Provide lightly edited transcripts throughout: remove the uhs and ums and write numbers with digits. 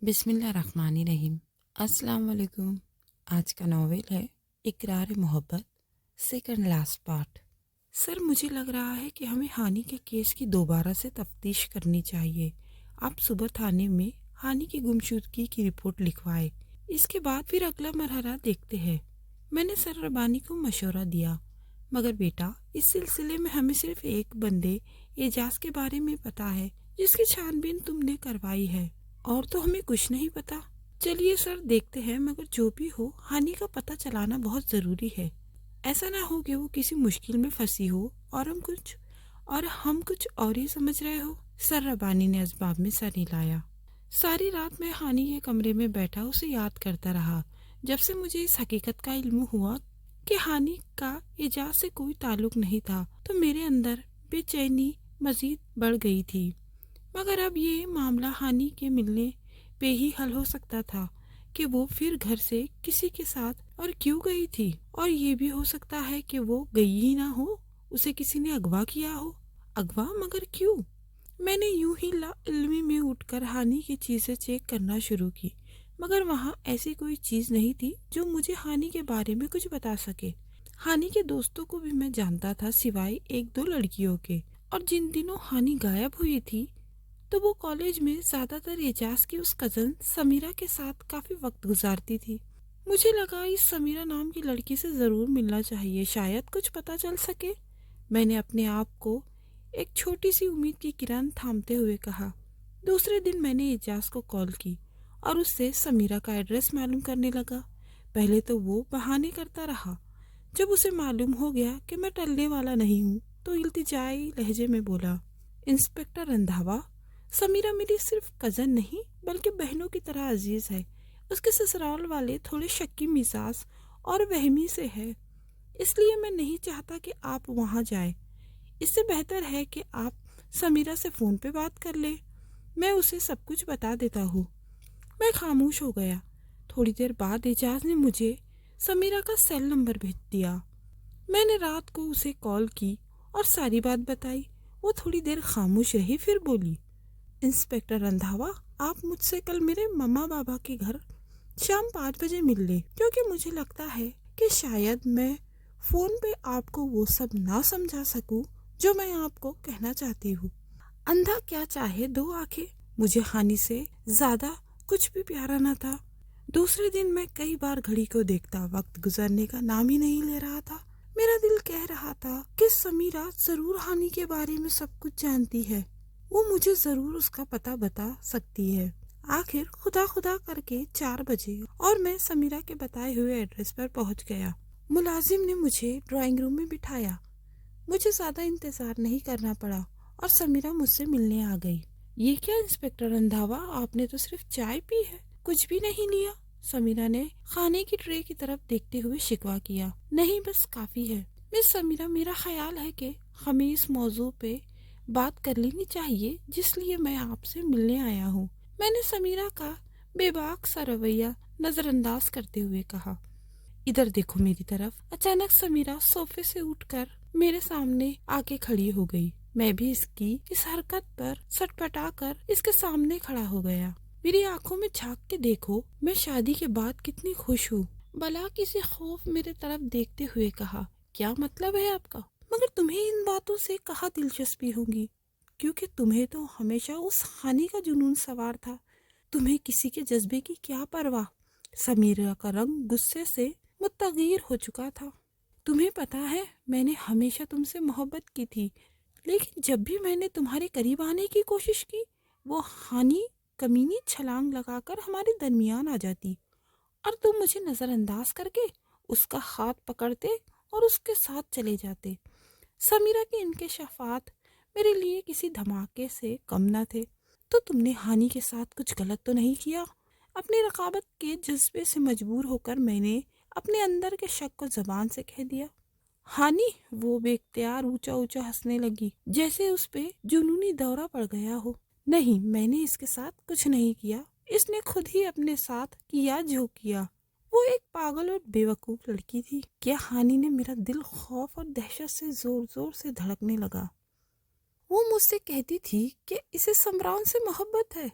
بسم اللہ الرحمن الرحیم۔ السلام علیکم۔ آج کا ناول ہے اقرار محبت، سیکنڈ لاسٹ پارٹ۔ سر، مجھے لگ رہا ہے کہ ہمیں ہانی کے کیس کی دوبارہ سے تفتیش کرنی چاہیے۔ آپ صبح تھانے میں ہانی کی گمشدگی کی رپورٹ لکھوائے، اس کے بعد پھر اگلا مرحلہ دیکھتے ہیں۔ میں نے سر ربانی کو مشورہ دیا، مگر بیٹا اس سلسلے میں ہمیں صرف ایک بندے اعجاز کے بارے میں پتا ہے جس کی چھان بین تم نے کروائی ہے، اور تو ہمیں کچھ نہیں پتا۔ چلیے سر، دیکھتے ہیں، مگر جو بھی ہو ہانی کا پتہ چلانا بہت ضروری ہے۔ ایسا نہ ہو کہ وہ کسی مشکل میں پھنسی ہو اور ہم کچھ اور ہی سمجھ رہے ہو۔ سر ربانی نے اسباب میں سر ہلایا۔ ساری رات میں ہانی کے کمرے میں بیٹھا اسے یاد کرتا رہا۔ جب سے مجھے اس حقیقت کا علم ہوا کہ ہانی کا اعجاز سے کوئی تعلق نہیں تھا تو میرے اندر بے چینی مزید بڑھ گئی تھی۔ مگر اب یہ معاملہ ہانی کے ملنے پہ ہی حل ہو سکتا تھا کہ وہ پھر گھر سے کسی کے ساتھ اور کیوں گئی تھی، اور یہ بھی ہو سکتا ہے کہ وہ گئی ہی نہ ہو، اسے کسی نے اغوا کیا ہو۔ اغوا؟ مگر کیوں؟ میں نے یوں ہی لا علمی میں اٹھ کر ہانی کی چیزیں چیک کرنا شروع کی، مگر وہاں ایسی کوئی چیز نہیں تھی جو مجھے ہانی کے بارے میں کچھ بتا سکے۔ ہانی کے دوستوں کو بھی میں جانتا تھا سوائے ایک دو لڑکیوں کے، اور جن دنوں ہانی غائب ہوئی تھی تو وہ کالج میں زیادہ تر اعجاز کی اس کزن سمیرہ کے ساتھ کافی وقت گزارتی تھی۔ مجھے لگا اس سمیرہ نام کی لڑکی سے ضرور ملنا چاہیے، شاید کچھ پتہ چل سکے۔ میں نے اپنے آپ کو ایک چھوٹی سی امید کی کرن تھامتے ہوئے کہا۔ دوسرے دن میں نے اعجاز کو کال کی اور اس سے سمیرہ کا ایڈریس معلوم کرنے لگا۔ پہلے تو وہ بہانے کرتا رہا۔ جب اسے معلوم ہو گیا کہ میں ٹلنے والا نہیں ہوں تو التجائی لہجے میں بولا، انسپکٹر رندھاوا، سمیرہ میری صرف کزن نہیں بلکہ بہنوں کی طرح عزیز ہے۔ اس کے سسرال والے تھوڑے شکی مزاج اور وہمی سے ہے، اس لیے میں نہیں چاہتا کہ آپ وہاں جائیں۔ اس سے بہتر ہے کہ آپ سمیرہ سے فون پہ بات کر لیں، میں اسے سب کچھ بتا دیتا ہوں۔ میں خاموش ہو گیا۔ تھوڑی دیر بعد اعجاز نے مجھے سمیرہ کا سیل نمبر بھیج دیا۔ میں نے رات کو اسے کال کی اور ساری بات بتائی۔ وہ تھوڑی دیر خاموش رہی، پھر بولی، انسپکٹر رندھاوا، آپ مجھ سے کل میرے مما بابا کے گھر شام 5 بجے مل لیں، کیونکہ مجھے لگتا ہے کہ شاید میں فون پہ آپ کو وہ سب نہ سمجھا سکوں جو میں آپ کو کہنا چاہتی ہوں۔ اندھا کیا چاہے دو آنکھیں۔ مجھے ہانی سے زیادہ کچھ بھی پیارا نہ تھا۔ دوسرے دن میں کئی بار گھڑی کو دیکھتا، وقت گزرنے کا نام ہی نہیں لے رہا تھا۔ میرا دل کہہ رہا تھا کہ سمیرہ ضرور ہانی کے بارے میں سب کچھ جانتی ہے، وہ مجھے ضرور اس کا پتہ بتا سکتی ہے۔ آخر خدا خدا کر کے 4 بجے اور میں سمیرہ کے بتائے ہوئے ایڈریس پر پہنچ گیا۔ ملازم نے مجھے ڈرائنگ روم میں بٹھایا۔ مجھے زیادہ انتظار نہیں کرنا پڑا اور سمیرہ مجھ سے ملنے آ گئی۔ یہ کیا انسپکٹر رندھاوا، آپ نے تو صرف چائے پی ہے، کچھ بھی نہیں لیا؟ سمیرہ نے کھانے کی ٹرے کی طرف دیکھتے ہوئے شکوہ کیا۔ نہیں، بس کافی ہے مس سمیرہ، میرا خیال ہے کہ ہمیں اس موضوع پہ بات کر لینی چاہیے جس لیے میں آپ سے ملنے آیا ہوں۔ میں نے سمیرہ کا بے باک سا رویہ نظر انداز کرتے ہوئے کہا۔ ادھر دیکھو میری طرف۔ اچانک سمیرہ صوفے سے اٹھ کر میرے سامنے آ کے کھڑی ہو گئی۔ میں بھی اس کی اس حرکت پر سٹپٹا کر اس کے سامنے کھڑا ہو گیا۔ میری آنکھوں میں جھانک کے دیکھو، میں شادی کے بعد کتنی خوش ہوں۔ بلا کسی خوف میرے طرف دیکھتے ہوئے کہا، کیا مطلب ہے آپ کا؟ مگر تمہیں ان باتوں سے کہاں دلچسپی ہوگی، کیونکہ تمہیں تو ہمیشہ اس خانی کا جنون سوار تھا۔ تمہیں کسی کے جذبے کی کیا پرواہ؟ سمیرہ کا رنگ غصے سے متغیر ہو چکا تھا۔ تمہیں پتا ہے میں نے ہمیشہ تم سے محبت کی تھی، لیکن جب بھی میں نے تمہارے قریب آنے کی کوشش کی، وہ خانی کمینی چھلانگ لگا کر ہمارے درمیان آ جاتی اور تم مجھے نظر انداز کر کے اس کا ہاتھ پکڑتے اور اس کے ساتھ چلے جاتے۔ سمیرہ کے انکشافات میرے لیے کسی دھماکے سے کم نہ تھے۔ تو تم نے ہانی کے ساتھ کچھ غلط تو نہیں کیا؟ اپنی رقابت کے جذبے سے مجبور ہو کر میں نے اپنے اندر کے شک کو زبان سے کہہ دیا۔ ہانی؟ وہ بے اختیار اونچا اونچا ہنسنے لگی، جیسے اس پہ جنونی دورہ پڑ گیا ہو۔ نہیں، میں نے اس کے ساتھ کچھ نہیں کیا، اس نے خود ہی اپنے ساتھ کیا جو کیا۔ وہ ایک پاگل اور بیوقوف لڑکی تھی۔ کیا ہانی نے میرا دل خوف اور دہشت سے زور زور سے دھڑکنے لگا۔ وہ مجھ سے کہتی تھی کہ اسے سمران سے محبت ہے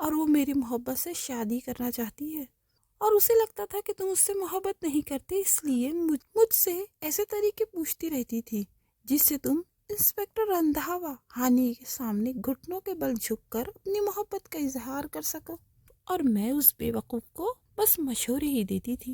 اور وہ میری محبت سے شادی کرنا چاہتی ہے، اور اسے لگتا تھا کہ تم اس سے محبت نہیں کرتے، اس لیے مجھ سے ایسے طریقے پوچھتی رہتی تھی جس سے تم انسپیکٹر رندھاوا ہانی کے سامنے گھٹنوں کے بل جھک کر اپنی محبت کا اظہار کر سکو۔ اور میں اس بے وقوف کو بس مشورے ہی دیتی تھی،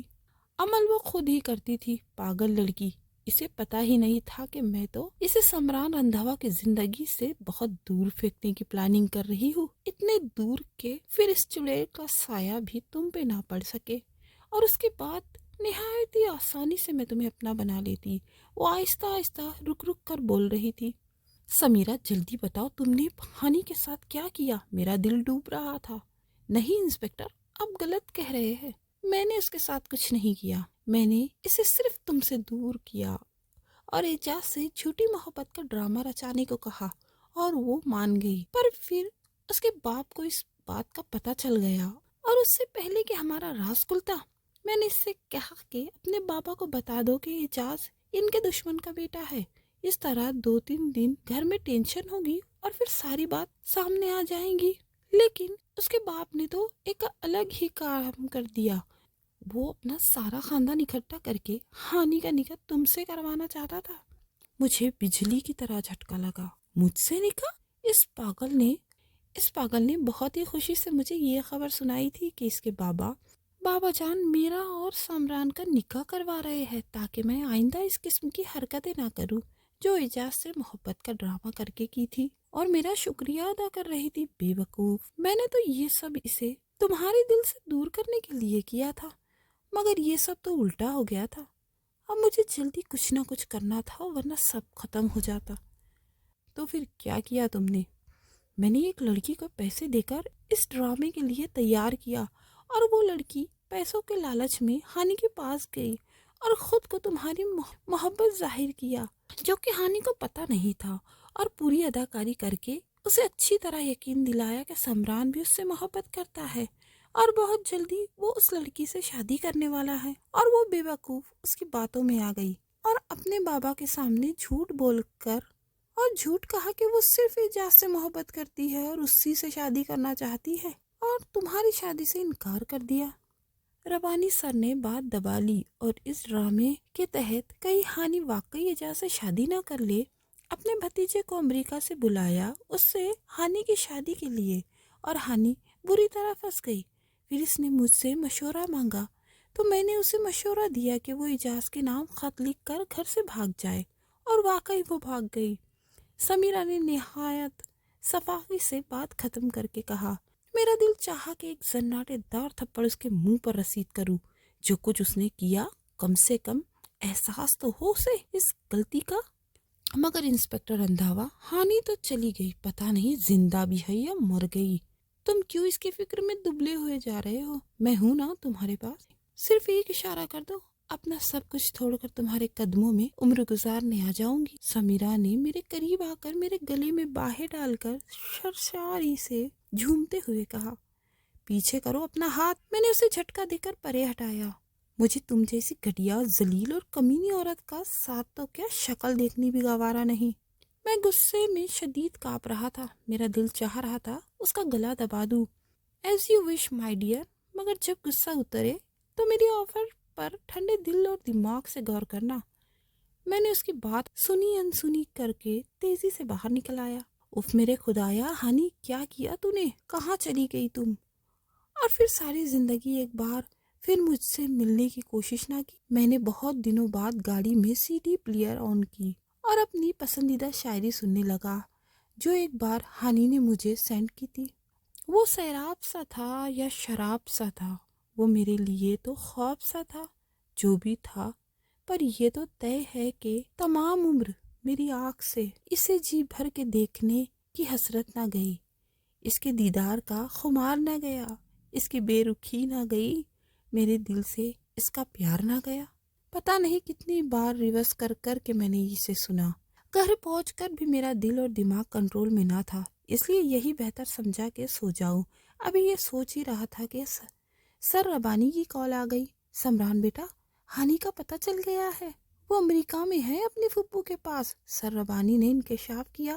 عمل وہ خود ہی کرتی تھی۔ پاگل لڑکی، اسے پتا ہی نہیں تھا کہ میں تو اسے سمران رندھاوا کی زندگی سے بہت دور پھینکنے کی پلاننگ کر رہی ہوں، اتنے دور کہ پھر اس چڑیل کا سایہ بھی تم پہ نہ پڑ سکے، اور اس کے بعد نہایت ہی آسانی سے میں تمہیں اپنا بنا لیتی۔ وہ آہستہ آہستہ رک رک کر بول رہی تھی۔ سمیرہ جلدی بتاؤ، تم نے ہانی کے ساتھ کیا کیا؟ میرا دل ڈوب رہا تھا۔ نہیں انسپیکٹر، آپ غلط کہہ رہے ہیں، میں نے اس کے ساتھ کچھ نہیں کیا، میں نے اسے صرف تم سے دور کیا اور اعجاز سے جھوٹی محبت کا ڈرامہ رچانے کو کہا، اور وہ مان گئی۔ پر پھر اس کے باپ کو اس بات کا پتہ چل گیا، اور اس سے پہلے کہ ہمارا راز کھلتا میں نے اس سے کہا کہ اپنے بابا کو بتا دو کہ اعجاز ان کے دشمن کا بیٹا ہے۔ اس طرح 2-3 دن گھر میں ٹینشن ہوگی اور پھر ساری بات سامنے آ جائیں گی۔ لیکن اس کے باپ نے تو ایک الگ ہی کام کر دیا، وہ اپنا سارا خاندان اکٹھا کر کے ہانی کا نکاح تم سے کروانا چاہتا تھا۔ مجھے بجلی کی طرح جھٹکا لگا۔ مجھ سے نکاح؟ اس پاگل نے بہت ہی خوشی سے مجھے یہ خبر سنائی تھی کہ اس کے بابا جان میرا اور سامران کا نکاح کروا رہے ہیں تاکہ میں آئندہ اس قسم کی حرکتیں نہ کروں جو اعجاز سے محبت کا ڈرامہ کر کے کی تھی، اور میرا شکریہ ادا کر رہی تھی۔ بے وقوف، میں نے تو یہ سب اسے تمہارے دل سے دور کرنے کے لیے کیا تھا، مگر یہ سب تو الٹا ہو گیا تھا۔ اب مجھے جلدی کچھ نہ کچھ کرنا تھا ورنہ سب ختم ہو جاتا۔ تو پھر کیا کیا تم نے؟ میں نے ایک لڑکی کو پیسے دے کر اس ڈرامے کے لیے تیار کیا، اور وہ لڑکی پیسوں کے لالچ میں ہانی کے پاس گئی اور خود کو تمہاری محبت ظاہر کیا، جو کہ ہانی کو پتہ نہیں تھا، اور پوری اداکاری کر کے اسے اچھی طرح یقین دلایا کہ سمران بھی اس سے محبت کرتا ہے اور بہت جلدی وہ اس لڑکی سے شادی کرنے والا ہے۔ اور وہ بے وقوف اس کی باتوں میں آ گئی اور اپنے بابا کے سامنے جھوٹ بول کر اور جھوٹ کہا کہ وہ صرف اعجاز سے محبت کرتی ہے اور اسی سے شادی کرنا چاہتی ہے، اور تمہاری شادی سے انکار کر دیا۔ ربانی سر نے بات دبا لی، اور اس ڈرامے کے تحت کئی ہانی واقعی اعجاز سے شادی نہ کر لے، اپنے بھتیجے کو امریکہ سے بلایا اس سے ہانی کی شادی کے لیے، اور ہانی بری طرح پھنس گئی۔ پھر اس نے مجھ سے مشورہ مانگا تو میں نے اسے مشورہ دیا کہ وہ اعجاز کے نام خط لکھ کر گھر سے بھاگ جائے، اور واقعی وہ بھاگ گئی۔ سمیرہ نے نہایت صفائی سے بات ختم کر کے کہا، میرا دل چاہا کہ ایک زناٹے دار تھپڑ اس کے منہ پر رسید کروں۔ جو کچھ اس نے کیا کم سے کم احساس تو ہو اسے اس غلطی کا۔ مگر انسپیکٹر رندھاوا، ہانی تو چلی گئی، پتہ نہیں زندہ بھی ہے یا مر گئی۔ تم کیوں اس کی فکر میں دبلے ہوئے جا رہے ہو؟ میں ہوں نا تمہارے پاس، صرف ایک اشارہ کر دو، اپنا سب کچھ چھوڑ کر تمہارے قدموں میں عمر گزارنے آ جاؤں گی۔ سمیرہ نے میرے قریب آ کر میرے گلے میں باہیں ڈال کر سرساری سے جھومتے ہوئے کہا، پیچھے کرو اپنا ہاتھ۔ میں نے اسے جھٹکا دے کر پرے ہٹایا۔ مجھے تم جیسی گھٹیا، ذلیل اور کمینی عورت کا ساتھ تو کیا شکل دیکھنی بھی گوارا نہیں۔ میں غصے میں شدید کانپ رہا تھا، میرا دل چاہ رہا تھا اس کا گلا دبا دوں۔ As you wish my dear, مگر جب غصہ اترے تو میری آفر پر ٹھنڈے دل اور دماغ سے غور کرنا۔ میں نے اس کی بات سنی انسنی کر کے تیزی سے باہر نکل آیا۔ اف میرے خدایا، ہانی کیا کیا تو نے؟ کہاں چلی گئی تم؟ اور پھر ساری زندگی ایک بار پھر مجھ سے ملنے کی کوشش نہ کی۔ میں نے بہت دنوں بعد گاڑی میں سی ڈی پلیئر آن کی اور اپنی پسندیدہ شاعری سننے لگا جو ایک بار ہانی نے مجھے سینڈ کی تھی۔ وہ سیراب سا تھا یا شراب سا تھا، وہ میرے لیے تو خواب سا تھا، جو بھی تھا، پر یہ تو طے ہے کہ تمام عمر میری آنکھ سے اسے جی بھر کے دیکھنے کی حسرت نہ گئی، اس کے دیدار کا خمار نہ گیا، اس کی بے رخی نہ گئی، میرے دل سے اس کا پیار نہ گیا۔ پتہ نہیں کتنی بار ریورس کر کر کے میں نے اسے سنا۔ گھر پہنچ کر بھی میرا دل اور دماغ کنٹرول میں نہ تھا، اس لیے یہی بہتر سمجھا کہ سو جاؤں۔ ابھی یہ سوچ ہی رہا تھا کہ سر ربانی کی کال آ گئی۔ سمران بیٹا، ہانی کا پتہ چل گیا ہے، وہ امریکہ میں ہے اپنی پھپھو کے پاس۔ سر ربانی نے انکشاف کیا۔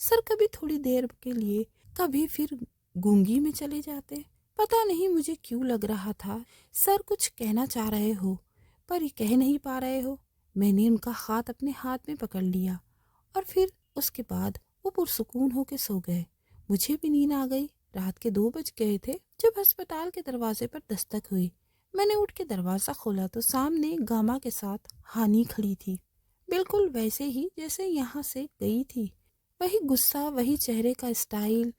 سر کبھی تھوڑی دیر کے لیے، کبھی پھر گونگی میں چلے جاتے۔ پتہ نہیں مجھے کیوں لگ رہا تھا سر کچھ کہنا چاہ رہے ہو پر یہ کہہ نہیں پا رہے ہو۔ میں نے ان کا ہاتھ اپنے ہاتھ میں پکڑ لیا اور پھر اس کے بعد وہ پرسکون ہو کے سو گئے۔ مجھے بھی نیند آ گئی۔ رات کے 2 بج گئے تھے جب ہسپتال کے دروازے پر دستک ہوئی۔ میں نے اٹھ کے دروازہ کھولا تو سامنے گاما کے ساتھ ہانی کھڑی تھی، بالکل ویسے ہی جیسے یہاں سے گئی تھی۔ وہی غصہ، وہی چہرے کا اسٹائل،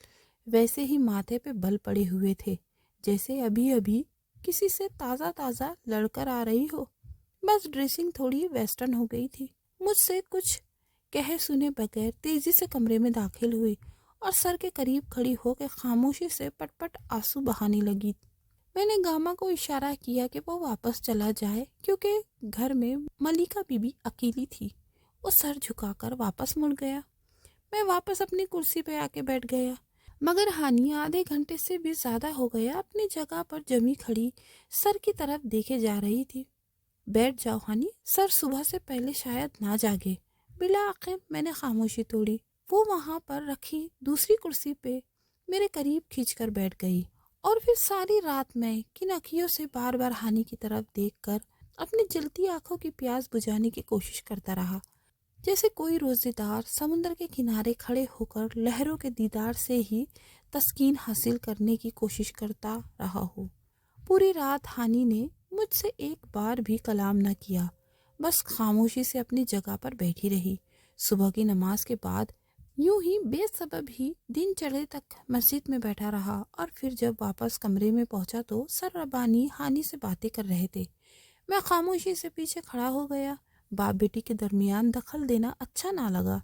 ویسے ہی ماتھے پہ بل پڑے ہوئے تھے جیسے ابھی ابھی کسی سے تازہ تازہ لڑ کر آ رہی ہو۔ بس ڈریسنگ تھوڑی ویسٹرن ہو گئی تھی۔ مجھ سے کچھ کہے سنے بغیر تیزی سے کمرے میں داخل ہوئی اور سر کے قریب کھڑی ہو کے خاموشی سے پٹ پٹ آنسو بہانے لگی۔ میں نے گاما کو اشارہ کیا کہ وہ واپس چلا جائے کیونکہ گھر میں ملیکا بی بی اکیلی تھی۔ وہ سر جھکا کر واپس مڑ گیا۔ میں واپس اپنی کرسی پہ آ کے بیٹھ گیا، مگر ہانی آدھے گھنٹے سے بھی زیادہ ہو گیا اپنی جگہ پر جمی کھڑی سر کی طرف دیکھے جا رہی تھی۔ بیٹھ جاؤ ہانی، سر صبح سے پہلے شاید نہ جاگے۔ بالآخر میں نے خاموشی توڑی۔ وہ وہاں پر رکھی دوسری کرسی پہ میرے قریب کھینچ کر بیٹھ گئی اور پھر ساری رات میں کن اکھیوں سے بار بار ہانی کی طرف دیکھ کر اپنی جلتی آنکھوں کی پیاس بجھانے کی کوشش کرتا رہا، جیسے کوئی روزے دار سمندر کے کنارے کھڑے ہو کر لہروں کے دیدار سے ہی تسکین حاصل کرنے کی کوشش کرتا رہا ہو۔ پوری رات ہانی نے مجھ سے ایک بار بھی کلام نہ کیا، بس خاموشی سے اپنی جگہ پر بیٹھی رہی۔ صبح کی نماز کے بعد یوں ہی بے سبب ہی دن چڑھے تک مسجد میں بیٹھا رہا اور پھر جب واپس کمرے میں پہنچا تو سر ربانی ہانی سے باتیں کر رہے تھے۔ میں خاموشی سے پیچھے کھڑا ہو گیا۔ باپ بیٹی کے درمیان دخل دینا اچھا نہ لگا۔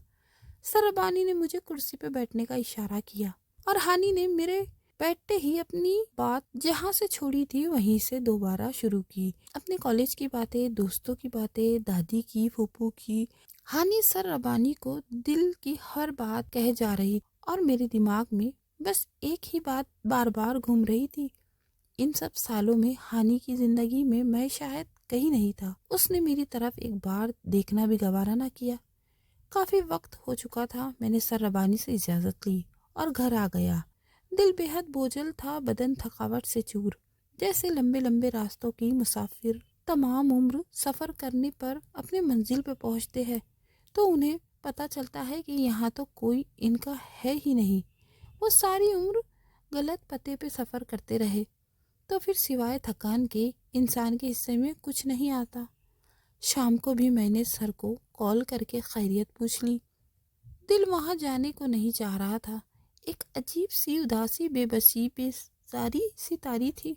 سر ربانی نے مجھے کرسی پہ بیٹھنے کا اشارہ کیا اور ہانی نے میرے بیٹھتے ہی اپنی بات جہاں سے چھوڑی تھی وہیں سے دوبارہ شروع کی۔ اپنے کالج کی باتیں، دوستوں کی باتیں، دادی کی، پھوپھو کی۔ ہانی سر ربانی کو دل کی ہر بات کہے جا رہی اور میرے دماغ میں بس ایک ہی بات بار بار گھوم رہی تھی۔ ان سب سالوں میں ہانی کی زندگی میں شاید کہیں نہیں تھا۔ اس نے میری طرف ایک بار دیکھنا بھی گوارا نہ کیا۔ کافی وقت ہو چکا تھا۔ میں نے سر ربانی سے اجازت لی اور گھر آ گیا۔ دل بے حد بوجھل تھا، بدن تھکاوٹ سے چور، جیسے لمبے لمبے راستوں کی مسافر تمام عمر سفر کرنے پر اپنے منزل پہ پہنچتے ہیں تو انہیں پتہ چلتا ہے کہ یہاں تو کوئی ان کا ہے ہی نہیں۔ وہ ساری عمر غلط پتے پہ سفر کرتے رہے تو پھر سوائے تھکان کے انسان کے حصے میں کچھ نہیں آتا۔ شام کو بھی میں نے سر کو کال کر کے خیریت پوچھ لی۔ دل وہاں جانے کو نہیں چاہ رہا تھا۔ ایک عجیب سی اداسی، بے بسی، بے ساری سی تاری تھی۔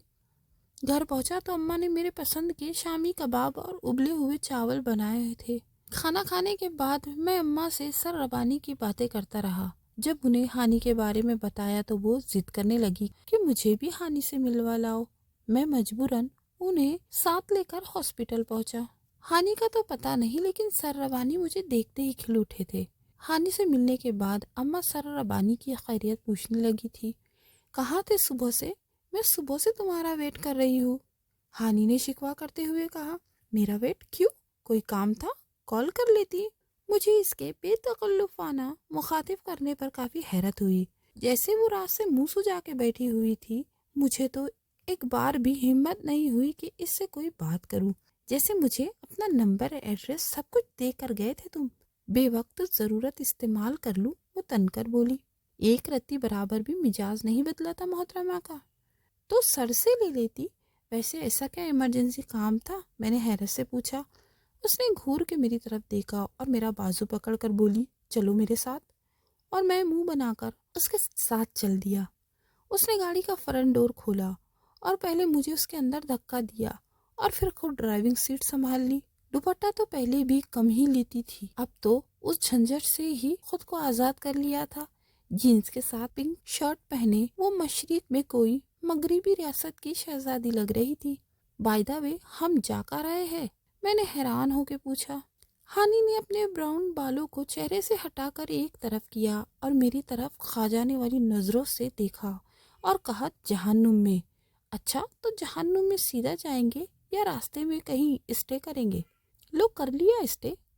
گھر پہنچا تو اماں نے میرے پسند کے شامی کباب اور ابلے ہوئے چاول بنائے تھے۔ کھانا کھانے کے بعد میں اماں سے سر ربانی کی باتیں کرتا رہا۔ جب انہیں ہانی کے بارے میں بتایا تو وہ ضد کرنے لگی کہ مجھے بھی ہانی سے ملوا لاؤ۔ میں مجبوراً انہیں ساتھ لے کر ہاسپٹل پہنچا۔ ہانی کا تو پتہ نہیں لیکن سر ربانی مجھے دیکھتے ہی کھل اٹھے تھے۔ ہانی سے ملنے کے بعد اماں سر ربانی کی خیریت پوچھنے لگی تھی۔ کہاں تھے صبح سے؟ میں صبح سے تمہارا ویٹ کر رہی ہوں، ہانی نے شکوہ کرتے ہوئے کہا۔ میرا ویٹ کیوں؟ کوئی کام تھا؟ کال کر لیتی۔ مجھے اس کے بے تکلفانہ مخاطب کرنے پر کافی حیرت ہوئی، جیسے وہ رات سے منہ سجا کے بیٹھی ہوئی تھی۔ مجھے تو ایک بار بھی ہمت نہیں ہوئی کہ اس سے کوئی بات کروں، جیسے مجھے اپنا نمبر، ایڈریس سب کچھ دے کر گئے تھے تم۔ بے وقت ضرورت استعمال کر لوں، وہ تن کر بولی۔ ایک رتی برابر بھی مزاج نہیں بدلا تھا محترمہ کا تو سر سے لے لیتی۔ ویسے ایسا کیا ایمرجنسی کام تھا؟ میں نے حیرت سے پوچھا۔ اس نے گھور کے میری طرف دیکھا اور میرا بازو پکڑ کر بولی، چلو میرے ساتھ، اور میں منہ بنا کر اس کے ساتھ چل دیا۔ اس نے گاڑی کا فرنٹ ڈور کھولا اور پہلے مجھے اس کے اندر دھکا دیا اور پھر خود ڈرائیونگ سیٹ سنبھال لی۔ دوپٹہ تو پہلے بھی کم ہی لیتی تھی، اب تو اس جھنجھٹ سے ہی خود کو آزاد کر لیا تھا۔ جینز کے ساتھ پنک شرٹ پہنے وہ مشرق میں کوئی مغربی ریاست کی شہزادی لگ رہی تھی۔ بائی دا وے، ہم جا کر آئے ہیں؟ میں نے حیران ہو کے پوچھا۔ ہانی نے اپنے براؤن بالوں کو چہرے سے ہٹا کر ایک طرف کیا اور میری طرف کھا جانے والی نظروں سے دیکھا اور کہا، جہنم میں۔ اچھا، تو جہنم میں سیدھا جائیں گے یا راستے میں کہیں اسٹے کریں گے؟ لو، کر لیا اسٹے،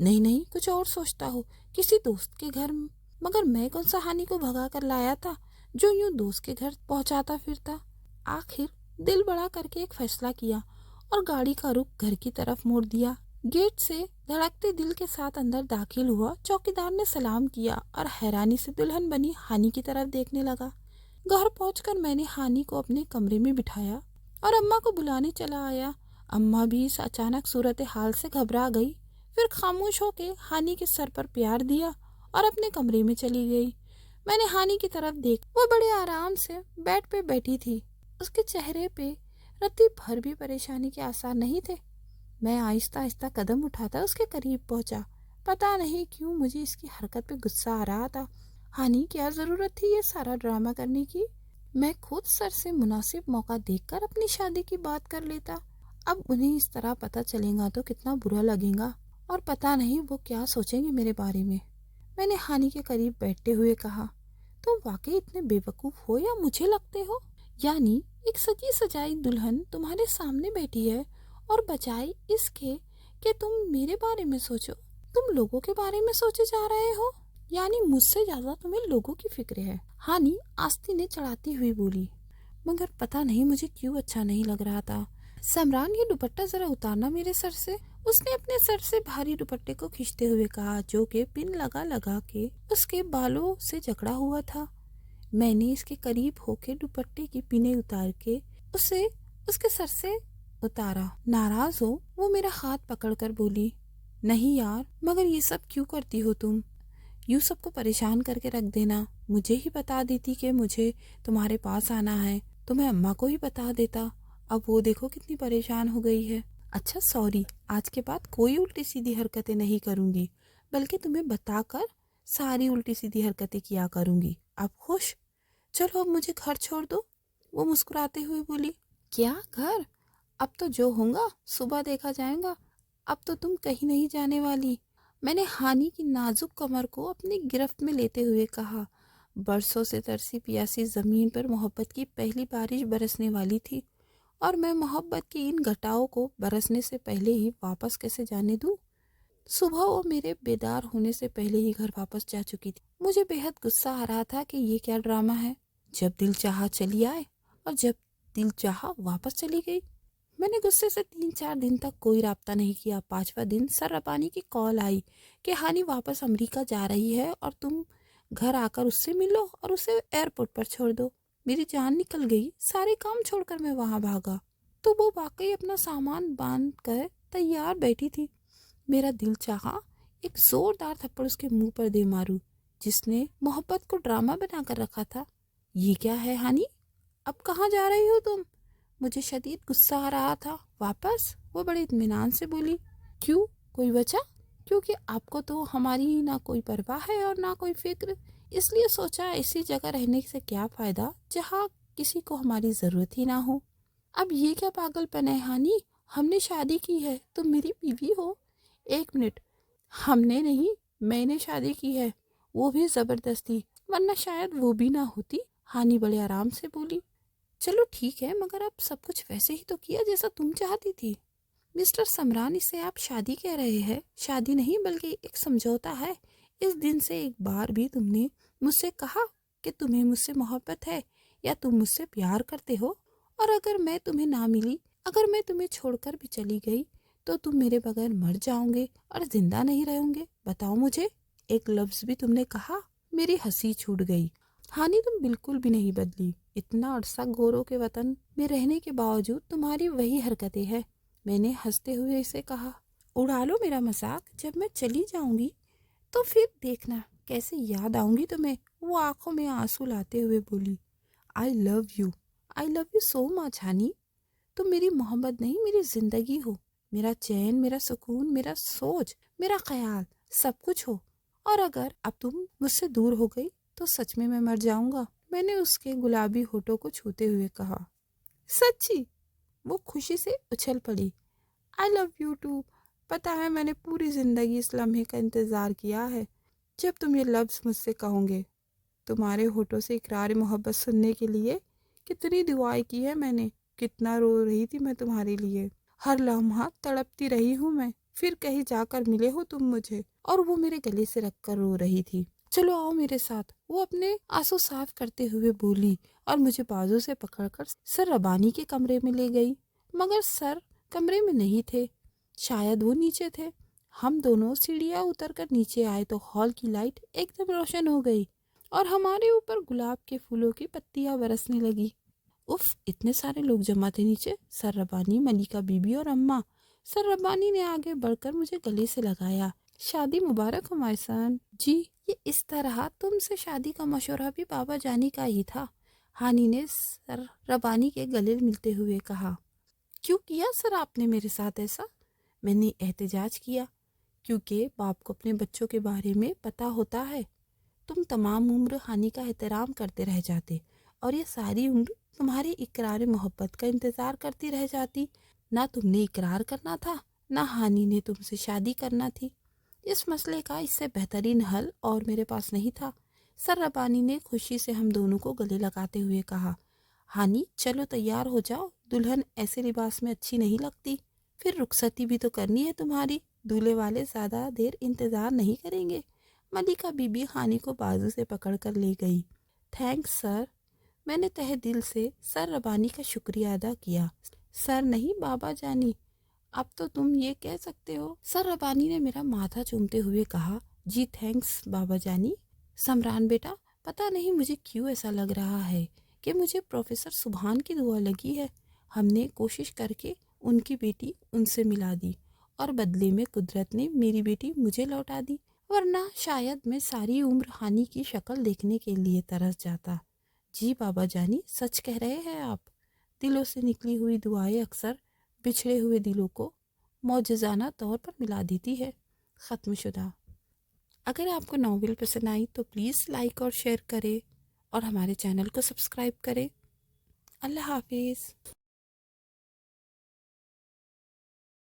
نہیں نہیں, کچھ اور سوچتا ہو، کسی دوست کے گھر، مگر میں کون سا ہانی کو بھگا کر لایا تھا جو یوں دوست کے گھر پہنچاتا پھرتا۔ آخر دل بڑا کر کے ایک فیصلہ کیا اور گاڑی کا رخ گھر کی طرف موڑ دیا۔ گیٹ سے دھڑکتے دل کے ساتھ اندر داخل ہوا۔ چوکیدار نے سلام کیا اور حیرانی سے دلہن بنی ہانی کی طرف دیکھنے لگا۔ گھر پہنچ کر میں نے ہانی کو اپنے کمرے میں بٹھایا اور اماں کو بلانے چلا آیا۔ اماں بھی اس اچانک صورتحال سے گھبرا گئی، پھر خاموش ہو کے ہانی کے سر پر پیار دیا اور اپنے کمرے میں چلی گئی۔ میں نے ہانی کی طرف دیکھا، وہ بڑے آرام سے بیڈ پہ بیٹھی تھی، اس کے چہرے پہ رتی بھر بھی پریشانی کے آثار نہیں تھے۔ میں آہستہ آہستہ قدم اٹھاتا اس کے قریب پہنچا۔ پتہ نہیں کیوں مجھے اس کی حرکت پہ غصہ آ رہا تھا۔ ہانی، کیا ضرورت تھی یہ سارا ڈرامہ کرنے کی؟ میں خود سر سے مناسب موقع دیکھ کر اپنی شادی کی بات کر لیتا۔ اب انہیں اس طرح پتہ چلے گا تو کتنا برا لگے گا، اور پتہ نہیں وہ کیا سوچیں گے میرے بارے میں۔ میں نے ہانی کے قریب بیٹھتے ہوئے کہا، تم واقعی اتنے بے وقوف ہو یا مجھے لگتے ہو؟ یعنی ایک سجی سجائی دلہن تمہارے سامنے بیٹھی ہے اور بجائے اس کے کہ تم میرے بارے میں سوچو، تم لوگوں کے بارے میں سوچے جا رہے ہو۔ یعنی مجھ سے زیادہ تمہیں لوگوں کی فکر ہے، ہانی آستی نے چڑھاتی ہوئی بولی۔ مگر پتہ نہیں مجھے کیوں اچھا نہیں لگ رہا تھا۔ سمران، یہ دوپٹہ ذرا اتارنا میرے سر سے۔ اس نے اپنے سر سے بھاری دوپٹے کو کھینچتے ہوئے کہا، جو کہ پن لگا لگا کے اس کے بالوں سے جکڑا ہوا تھا۔ میں نے اس کے قریب ہو کے دوپٹے کی پنیں اتار کے اسے اس کے سر سے اتارا۔ ناراض ہو؟ وہ میرا ہاتھ پکڑ کر بولی، نہیں یار، مگر یہ سب کیوں کرتی ہو تم؟ یوں سب کو پریشان کر کے رکھ دینا۔ مجھے ہی بتا دیتی کہ مجھے تمہارے پاس آنا ہے تو میں اماں کو ہی بتا دیتا۔ اب وہ دیکھو کتنی پریشان ہو گئی ہے۔ اچھا سوری، آج کے بعد کوئی الٹی سیدھی حرکتیں نہیں کروں گی، بلکہ تمہیں بتا کر ساری الٹی سیدھی حرکتیں کیا کروں گی۔ اب خوش؟ چلو اب مجھے گھر چھوڑ دو، وہ مسکراتے ہوئے بولی۔ کیا گھر؟ اب تو جو ہوگا صبح دیکھا جائے گا، اب تو تم کہیں نہیں جانے والی۔ میں نے ہانی کی نازک کمر کو اپنی گرفت میں لیتے ہوئے کہا۔ برسوں سے ترسی پیاسی زمین پر محبت کی پہلی بارش برسنے والی تھی، اور میں محبت کی ان گھٹاؤں کو برسنے سے پہلے ہی واپس کیسے جانے دوں؟ صبح وہ میرے بیدار ہونے سے پہلے ہی گھر واپس جا چکی تھی۔ مجھے بے حد غصہ آ رہا تھا کہ یہ کیا ڈرامہ ہے، جب دل چاہا چلی آئے اور جب دل چاہا واپس چلی گئی۔ میں نے غصے سے 3-4 دن تک کوئی رابطہ نہیں کیا۔ 5واں دن سر ربانی کی کال آئی کہ ہانی واپس امریکہ جا رہی ہے اور تم گھر آ کر اس سے ملو اور اسے ایئرپورٹ پر چھوڑ دو۔ میری جان نکل گئی، سارے کام چھوڑ کر میں وہاں بھاگا تو وہ واقعی اپنا سامان باندھ کر تیار بیٹھی تھی۔ میرا دل چاہا ایک زوردار تھپڑ اس کے منہ پر دے ماروں، جس نے محبت کو ڈرامہ بنا کر رکھا تھا۔ یہ کیا ہے ہانی؟ اب کہاں جا رہی ہو تم؟ مجھے شدید غصہ آ رہا تھا۔ واپس؟ وہ بڑے اطمینان سے بولی۔ کیوں، کوئی وجہ؟ کیونکہ آپ کو تو ہماری نہ کوئی پرواہ ہے اور نہ کوئی فکر، اس لیے سوچا ایسی جگہ رہنے سے کیا فائدہ جہاں کسی کو ہماری ضرورت ہی نہ ہو۔ اب یہ کیا پاگل پن ہے ہانی؟ ہم نے شادی کی ہے، تم میری بیوی ہو۔ 1 منٹ، ہم نے نہیں، میں نے شادی کی ہے، وہ بھی زبردستی، ورنہ شاید وہ بھی نہ ہوتی۔ ہانی بڑے آرام سے بولی۔ چلو ٹھیک ہے، مگر اب سب کچھ ویسے ہی تو کیا جیسا تم چاہتی تھی۔ مسٹر سمران، اسے آپ شادی کہہ رہے ہیں؟ شادی نہیں بلکہ ایک سمجھوتا ہے۔ اس دن سے ایک بار بھی تم نے مجھ سے کہا کہ تمہیں مجھ سے محبت ہے یا تم مجھ سے پیار کرتے ہو؟ اور اگر میں تمہیں نہ ملی، اگر میں تمہیں چھوڑ کر بھی چلی گئی تو تم میرے بغیر مر جاؤں گے اور زندہ نہیں رہوں گے؟ بتاؤ مجھے، ایک لفظ بھی تم نے کہا؟ میری ہنسی چھوٹ گئی۔ ہانی، تم بالکل بھی نہیں بدلی۔ اتنا عرصہ گوروں کے وطن میں رہنے کے باوجود تمہاری وہی حرکتیں ہیں۔ میں نے ہنستے ہوئے اسے کہا۔ اڑا لو میرا مذاق، جب میں چلی جاؤں گی تو پھر دیکھنا کیسے یاد آؤں گی تمہیں۔ وہ آنکھوں میں آنسو لاتے ہوئے بولی۔ I love you, I love you so much honey. تم میری محبت نہیں، میری زندگی ہو، میرا چین، میرا سکون، میرا سوچ، میرا خیال، سب کچھ ہو۔ اور اگر اب تم مجھ سے دور ہو گئی تو سچ میں مر جاؤں گا۔ میں نے اس کے گلابی ہونٹوں کو چھوتے ہوئے کہا۔ سچی؟ وہ خوشی سے اچھل پڑی۔ آئی لو یو ٹو۔ پتہ ہے میں نے پوری زندگی اس لمحے کا انتظار کیا ہے جب تم یہ لفظ مجھ سے کہو گے۔ تمہارے ہونٹوں سے اقرار محبت سننے کے لیے کتنی دعائیں کی ہے میں نے، کتنا رو رہی تھی میں تمہارے لیے، ہر لمحہ تڑپتی رہی ہوں میں پھر کہیں جا کر ملے ہو تم مجھے۔ اور وہ میرے گلے سے رکھ کر رو رہی تھی۔ چلو آؤ میرے ساتھ، وہ اپنے آنسو صاف کرتے ہوئے بولی اور مجھے بازو سے پکڑ کر سر ربانی کے کمرے میں لے گئی۔ مگر سر کمرے میں نہیں تھے، شاید وہ نیچے تھے۔ ہم دونوں سیڑھیاں اتر کر نیچے آئے تو ہال کی لائٹ ایک دم روشن ہو گئی اور ہمارے اوپر گلاب کے پھولوں کی پتیاں برسنے لگی۔ اف، اتنے سارے لوگ جمع تھے نیچے، سر ربانی، ملیکہ بی بی اور اماں۔ سر ربانی نے آگے بڑھ کر مجھے گلے سے لگایا۔ شادی مبارک ہو مائی سن۔ جی، یہ اس طرح تم سے شادی کا مشورہ بھی بابا جانی کا ہی تھا، ہانی نے سر ربانی کے گلے ملتے ہوئے کہا۔ کیوں کیا سر آپ نے میرے ساتھ ایسا؟ میں نے احتجاج کیا۔ کیونکہ باپ کو اپنے بچوں کے بارے میں پتہ ہوتا ہے۔ تم تمام عمر ہانی کا احترام کرتے رہ جاتے اور یہ ساری عمر تمہارے اقرار محبت کا انتظار کرتی رہ جاتی۔ نہ تم نے اقرار کرنا تھا، نہ ہانی نے تم سے شادی کرنا تھی۔ اس مسئلے کا اس سے بہترین حل اور میرے پاس نہیں تھا۔ سر ربانی نے خوشی سے ہم دونوں کو گلے لگاتے ہوئے کہا۔ ہانی، چلو تیار ہو جاؤ، دلہن ایسے لباس میں اچھی نہیں لگتی۔ پھر رخصتی بھی تو کرنی ہے تمہاری، دولہے والے زیادہ دیر انتظار نہیں کریں گے۔ ملیکہ بی بی ہانی کو بازو سے پکڑ کر لے گئی۔ تھینکس سر، میں نے تہہ دل سے سر ربانی کا شکریہ ادا کیا۔ سر نہیں بابا جانی، اب تو تم یہ کہہ سکتے ہو۔ سر ربانی نے میرا ماتھا چومتے ہوئے کہا۔ جی تھینکس بابا جانی۔ سمران بیٹا، پتہ نہیں مجھے کیوں ایسا لگ رہا ہے کہ مجھے پروفیسر سبحان کی دعا لگی ہے۔ ہم نے کوشش کر کے ان کی بیٹی ان سے ملا دی اور بدلے میں قدرت نے میری بیٹی مجھے لوٹا دی، ورنہ شاید میں ساری عمر ہانی کی شکل دیکھنے کے لیے ترس جاتا۔ جی بابا جانی، سچ کہہ رہے ہیں آپ۔ دلوں سے نکلی ہوئی دعائیں اکثر بچھڑے ہوئے دلوں کو معجزانہ طور پر ملا دیتی ہے۔ ختم شدہ۔ اگر آپ کو ناول پسند آئی تو پلیز لائک اور شیئر کریں اور ہمارے چینل کو سبسکرائب کریں۔ اللہ حافظ۔